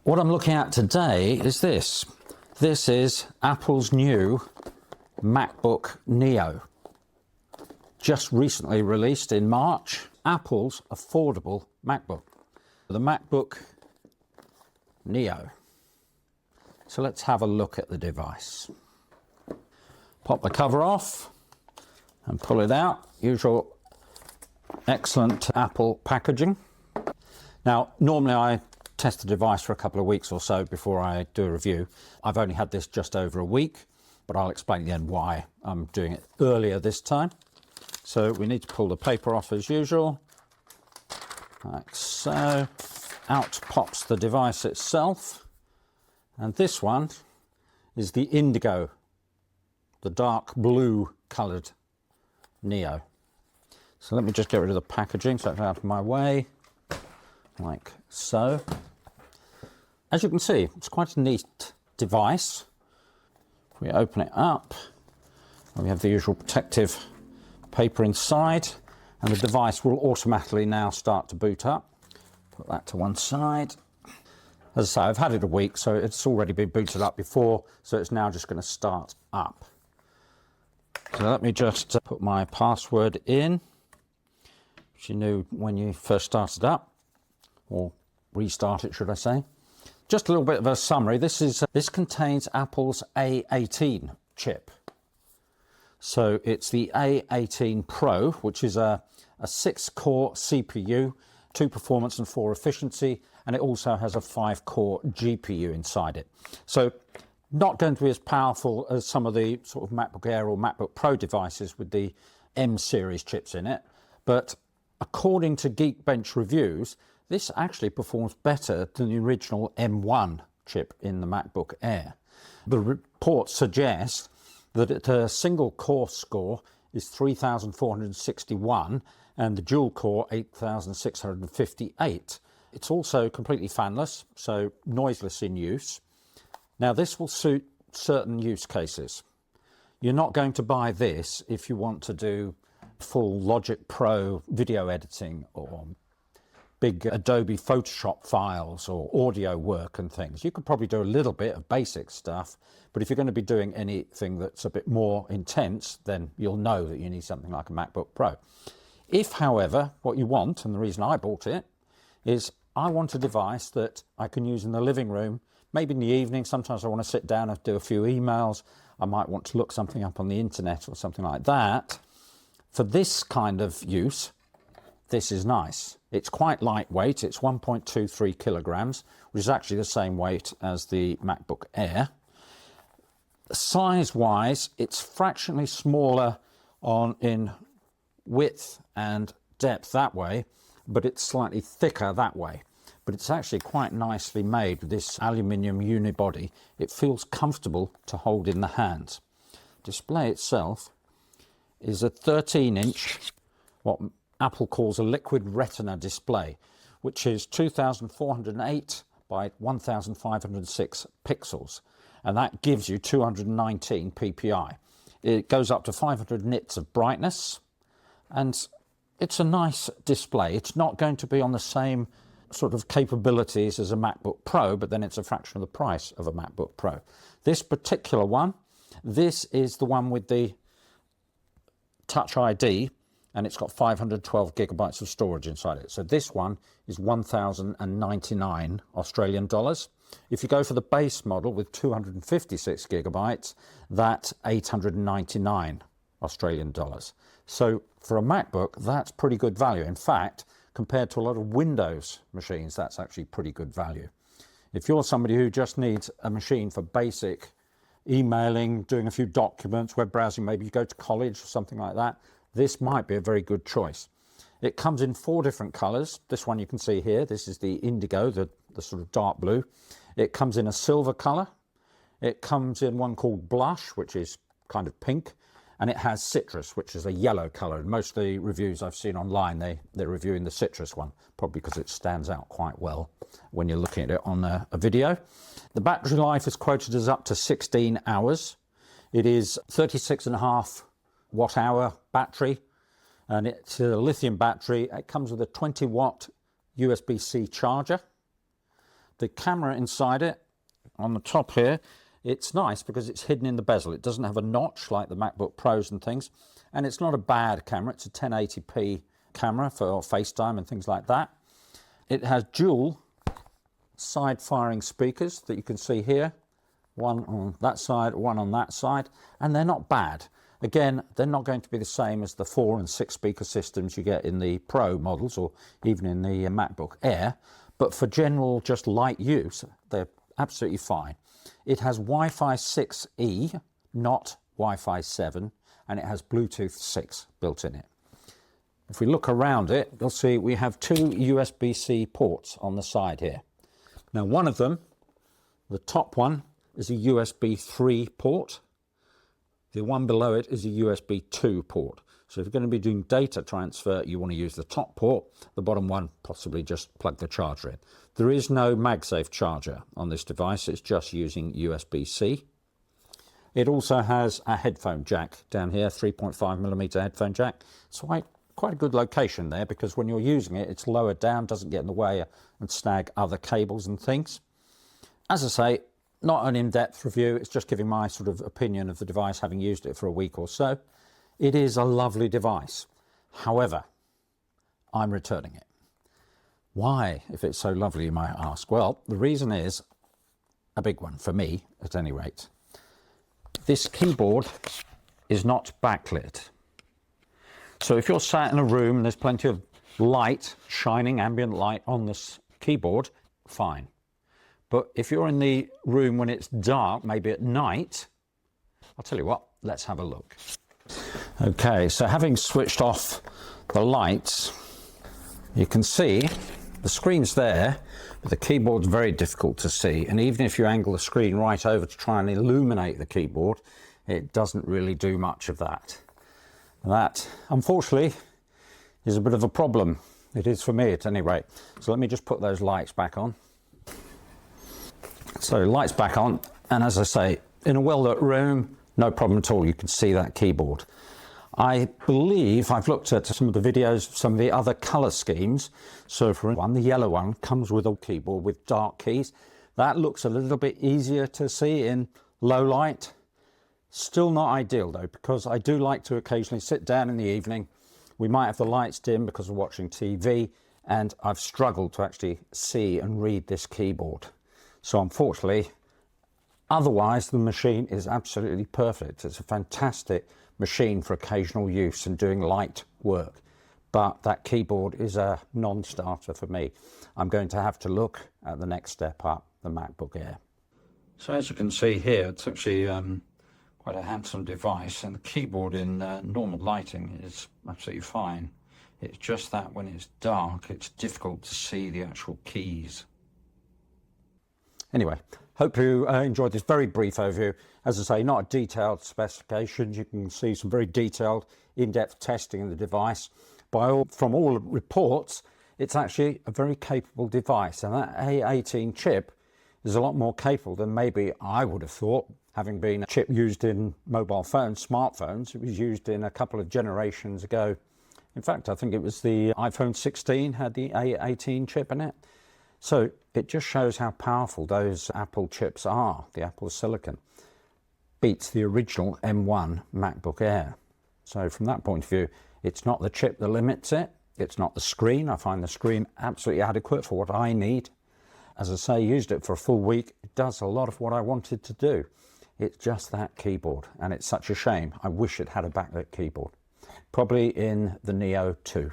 What I'm looking at today is this. This is Apple's new MacBook Neo. Just recently released in March, Apple's affordable MacBook. The MacBook Neo. So let's have a look at the device. Pop the cover off and pull it out. Usual excellent Apple packaging. Now, normally I test the device for a couple of weeks or so before I do a review. I've only had this just over a week, but I'll explain again why I'm doing it earlier this time. So we need to pull the paper off as usual, like so. Out pops the device itself, and this one is the indigo, the dark blue coloured Neo. So let me just get rid of the packaging so it's out of my way, like so. As you can see, it's quite a neat device. If we open it up, we have the usual protective paper inside, and the device will automatically now start to boot up. Put that to one side. As I say, I've had it a week, so it's already been booted up before, so it's now just going to start up. So let me just put my password in, which you knew when you first started up, or restart it, should I say. Just a little bit of a summary. This contains Apple's A18 chip. So it's the A18 Pro, which is a 6-core CPU, 2 performance and 4 efficiency, and it also has a 5-core GPU inside it. So not going to be as powerful as some of the sort of MacBook Air or MacBook Pro devices with the M series chips in it, but according to Geekbench reviews, this actually performs better than the original M1 chip in the MacBook Air. The reports suggest that a single core score is 3,461 and the dual core 8,658. It's also completely fanless, so noiseless in use. Now this will suit certain use cases. You're not going to buy this if you want to do full Logic Pro video editing or big Adobe Photoshop files or audio work and things. You could probably do a little bit of basic stuff, but if you're going to be doing anything that's a bit more intense, then you'll know that you need something like a MacBook Pro. If, however, what you want, and the reason I bought it, is I want a device that I can use in the living room, maybe in the evening. Sometimes I want to sit down and do a few emails. I might want to look something up on the internet or something like that. For this kind of use, this is nice. It's quite lightweight. It's 1.23 kilograms, which is actually the same weight as the MacBook Air. Size-wise, it's fractionally smaller in width and depth that way, but it's slightly thicker that way. But it's actually quite nicely made with this aluminium unibody. It feels comfortable to hold in the hands. Display itself is a 13-inch, what Apple calls a liquid retina display, which is 2,408 by 1,506 pixels, and that gives you 219 ppi. It goes up to 500 nits of brightness, and it's a nice display. It's not going to be on the same sort of capabilities as a MacBook Pro, but then it's a fraction of the price of a MacBook Pro. This particular one, this is the one with the Touch ID, and it's got 512 gigabytes of storage inside it. So this one is 1,099 Australian dollars. If you go for the base model with 256 gigabytes, that's 899 Australian dollars. So for a MacBook, that's pretty good value. In fact, compared to a lot of Windows machines, that's actually pretty good value. If you're somebody who just needs a machine for basic emailing, doing a few documents, web browsing, maybe you go to college or something like that, this might be a very good choice. It comes in 4 different colors. This one you can see here, this is the indigo, the sort of dark blue. It comes in a silver color. It comes in one called blush, which is kind of pink, and it has citrus, which is a yellow color. And most of the reviews I've seen online, they're reviewing the citrus one, probably because it stands out quite well when you're looking at it on a video. The battery life is quoted as up to 16 hours. It is 36.5 watt-hour battery, and it's a lithium battery. It comes with a 20-watt USB-C charger. The camera inside it, on the top here, it's nice because it's hidden in the bezel. It doesn't have a notch like the MacBook Pros and things. And it's not a bad camera. It's a 1080p camera for FaceTime and things like that. It has dual side-firing speakers that you can see here. One on that side, one on that side. And they're not bad. Again, they're not going to be the same as the 4 and 6 speaker systems you get in the Pro models or even in the MacBook Air. But for general, just light use, they're absolutely fine. It has Wi-Fi 6E, not Wi-Fi 7, and it has Bluetooth 6 built in it. If we look around it, you'll see we have 2 USB-C ports on the side here. Now, one of them, the top one, is a USB 3 port. The one below it is a USB 2 port. So if you're going to be doing data transfer, you want to use the top port. The bottom one, possibly just plug the charger in. There is no MagSafe charger on this device. It's just using USB-C. It also has a headphone jack down here, 3.5mm headphone jack. It's quite a good location there because when you're using it, it's lowered down, doesn't get in the way and snag other cables and things. As I say, not an in-depth review. It's just giving my sort of opinion of the device, having used it for a week or so. It is a lovely device. However, I'm returning it. Why, if it's so lovely, you might ask? Well, the reason is a big one, for me, at any rate. This keyboard is not backlit. So if you're sat in a room and there's plenty of light, shining ambient light on this keyboard, fine. But if you're in the room when it's dark, maybe at night, I'll tell you what, let's have a look. Okay, so having switched off the lights, you can see the screen's there, but the keyboard's very difficult to see. And even if you angle the screen right over to try and illuminate the keyboard, it doesn't really do much of that. That, unfortunately, is a bit of a problem. It is for me at any rate. So let me just put those lights back on. So lights back on, and as I say, in a well-lit room, no problem at all. You can see that keyboard. I believe I've looked at some of the videos of some of the other colour schemes. So for one, the yellow one comes with a keyboard with dark keys. That looks a little bit easier to see in low light. Still not ideal though, because I do like to occasionally sit down in the evening. We might have the lights dim because we're watching TV, and I've struggled to actually see and read this keyboard. So unfortunately, otherwise the machine is absolutely perfect. It's a fantastic machine for occasional use and doing light work. But that keyboard is a non-starter for me. I'm going to have to look at the next step up, the MacBook Air. So as you can see here, it's actually quite a handsome device, and the keyboard in normal lighting is absolutely fine. It's just that when it's dark, it's difficult to see the actual keys. Anyway, hope you enjoyed this very brief overview. As I say, not a detailed specifications. You can see some very detailed, in-depth testing of the device. From all reports, it's actually a very capable device, and that A18 chip is a lot more capable than maybe I would have thought, having been a chip used in mobile phones, smartphones. It was used in a couple of generations ago. In fact, I think it was the iPhone 16 had the A18 chip in it. So it just shows how powerful those Apple chips are, the Apple Silicon. Beats the original M1 MacBook Air. So from that point of view, it's not the chip that limits it. It's not the screen. I find the screen absolutely adequate for what I need. As I say, used it for a full week. It does a lot of what I wanted to do. It's just that keyboard, and it's such a shame. I wish it had a backlit keyboard. Probably in the Neo 2.